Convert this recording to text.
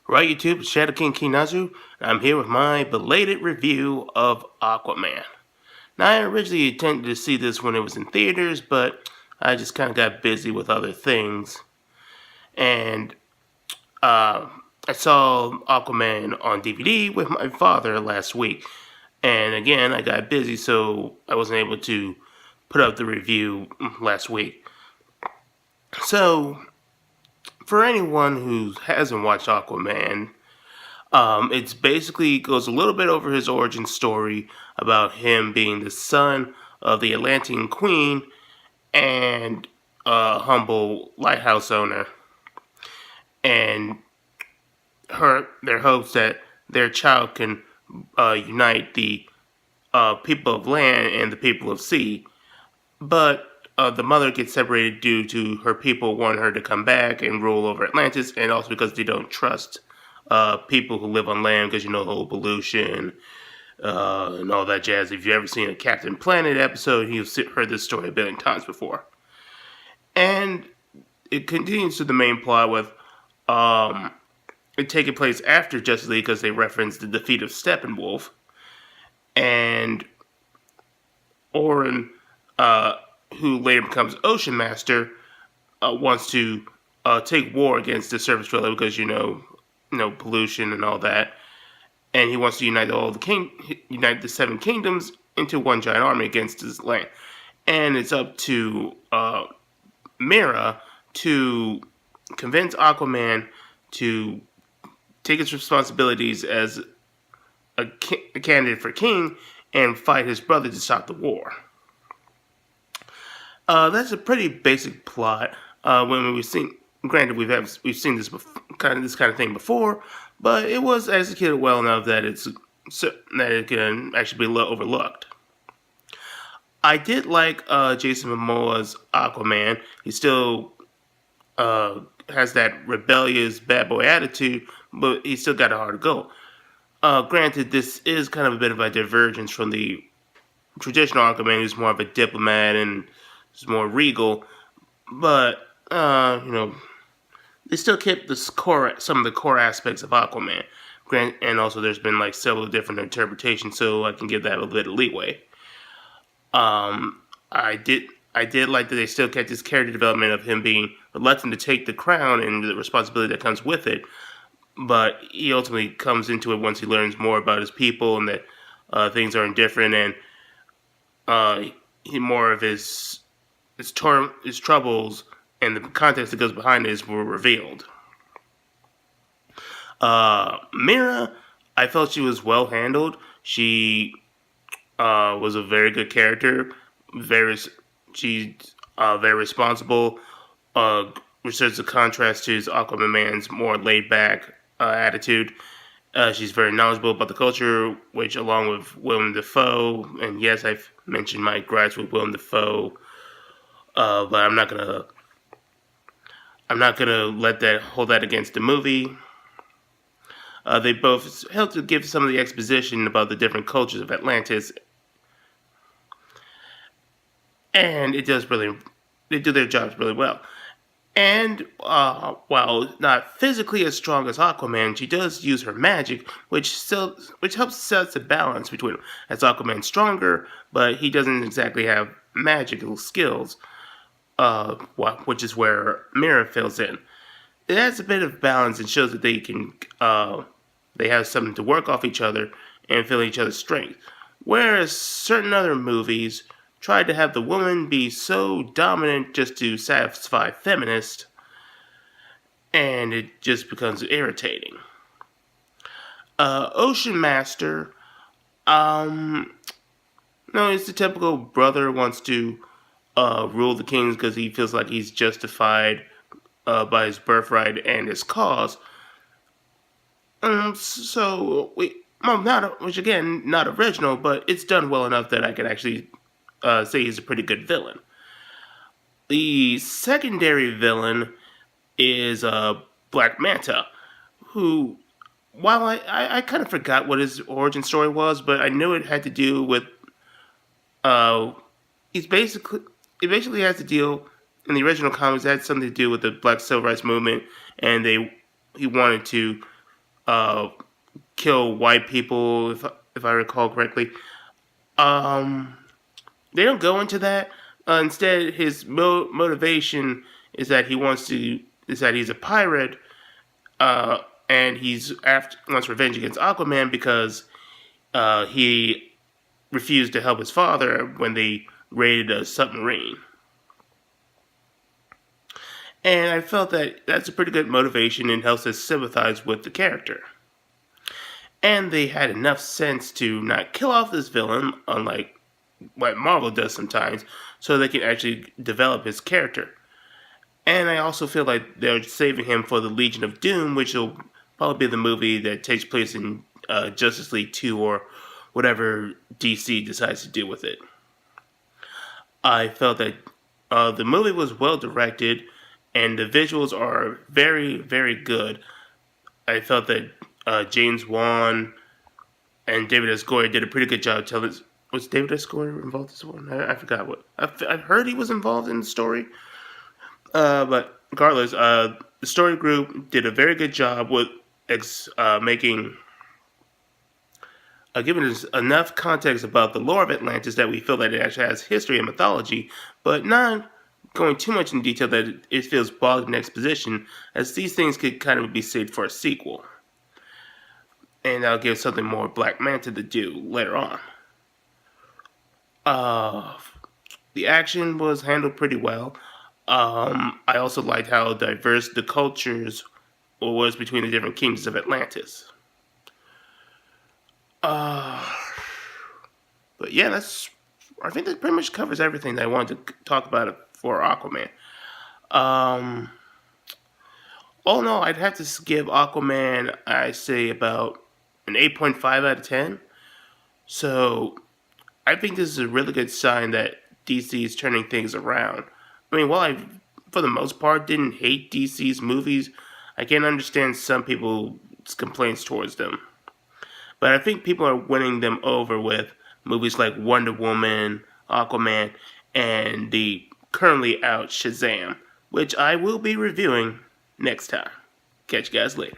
Right, YouTube, it's Shadow King Kinazu, and I'm here with my belated review of Aquaman. Now, I originally intended to see this when it was in theaters, but I just kind of got busy with other things. And I saw Aquaman on DVD with my father last week. And again, I got busy, so I wasn't able to put up the review last week. So, for anyone who hasn't watched Aquaman, it's basically goes a little bit over his origin story about him being the son of the Atlantean queen and a humble lighthouse owner, and their hopes that their child can unite the people of land and the people of sea. But the mother gets separated due to her people wanting her to come back and rule over Atlantis, and also because they don't trust people who live on land because the whole pollution and all that jazz. If you've ever seen a Captain Planet episode, you've heard this story a billion times before. And it continues to the main plot with it taking place after Justice League because they reference the defeat of Steppenwolf. And Orin, who later becomes Ocean Master, wants to take war against the surface dweller because pollution and all that, and he wants to unite unite the seven kingdoms into one giant army against his land. And it's up to Mera to convince Aquaman to take his responsibilities as a candidate for king and fight his brother to stop the war. That's a pretty basic plot. When we've seen, granted, we've seen this kind of thing before, but it was executed well enough that it can actually be overlooked. I did like Jason Momoa's Aquaman. He still has that rebellious bad boy attitude, but he's still got a heart of gold. Granted, this is kind of a bit of a divergence from the traditional Aquaman, who's more of a diplomat and is more regal, but they still kept some of the core aspects of Aquaman. And also there's been like several different interpretations, so I can give that a little bit of leeway. I did like that they still kept his character development of him being reluctant to take the crown and the responsibility that comes with it, but he ultimately comes into it once he learns more about his people and that things are indifferent, and he more of his troubles and the context that goes behind it were revealed. Mera, I felt she was well handled. She was a very good character. She's very responsible, which is a contrast to his Aquaman's more laid back attitude. She's very knowledgeable about the culture, which, along with Willem Dafoe, and yes, I've mentioned my gripes with Willem Dafoe, but I'm not gonna hold that against the movie. They both helped to give some of the exposition about the different cultures of Atlantis, and they do their jobs really well. And while not physically as strong as Aquaman, she does use her magic, which helps set the balance between them. As Aquaman's stronger, but he doesn't exactly have magical skills, which is where Mera fills in. It adds a bit of balance and shows that they have something to work off each other and fill each other's strength. Whereas certain other movies tried to have the woman be so dominant just to satisfy feminists, and it just becomes irritating. Ocean Master, no, it's the typical brother wants to rule the kings because he feels like he's justified by his birthright and his cause. Which again, not original, but it's done well enough that I can actually say he's a pretty good villain. The secondary villain is Black Manta, who, while I kind of forgot what his origin story was, but I knew it had to do with it basically has to deal, in the original comics, it had something to do with the Black Civil Rights Movement, and he wanted to uh, kill white people, if I recall correctly. Um, they don't go into that. Instead, his motivation is that he's a pirate, uh, and he's after wants revenge against Aquaman because he refused to help his father when they raided a submarine. And I felt that that's a pretty good motivation and helps us sympathize with the character. And they had enough sense to not kill off this villain, unlike what Marvel does sometimes, so they can actually develop his character. And I also feel like they're saving him for the Legion of Doom, which will probably be the movie that takes place in Justice League 2 or whatever DC decides to do with it. I felt that the movie was well directed and the visuals are very, very good. I felt that James Wan and David S. Goyer did a pretty good job telling. Was David S. Goyer involved in this one? I forgot what. I've heard he was involved in the story. But regardless, the story group did a very good job with making, giving us enough context about the lore of Atlantis that we feel that it actually has history and mythology, but not going too much in detail that it feels bogged in exposition, as these things could kind of be saved for a sequel. And I'll give something more Black Manta to do later on. Uh, the action was handled pretty well. I also liked how diverse the cultures was between the different kingdoms of Atlantis. Uh, but yeah, I think that pretty much covers everything that I wanted to talk about for Aquaman. Um, all in all, I'd have to give Aquaman, I say, about an 8.5 out of 10. So I think this is a really good sign that DC is turning things around. I mean, while I, for the most part, didn't hate DC's movies, I can understand some people's complaints towards them. But I think people are winning them over with movies like Wonder Woman, Aquaman, and the currently out Shazam, which I will be reviewing next time. Catch you guys later.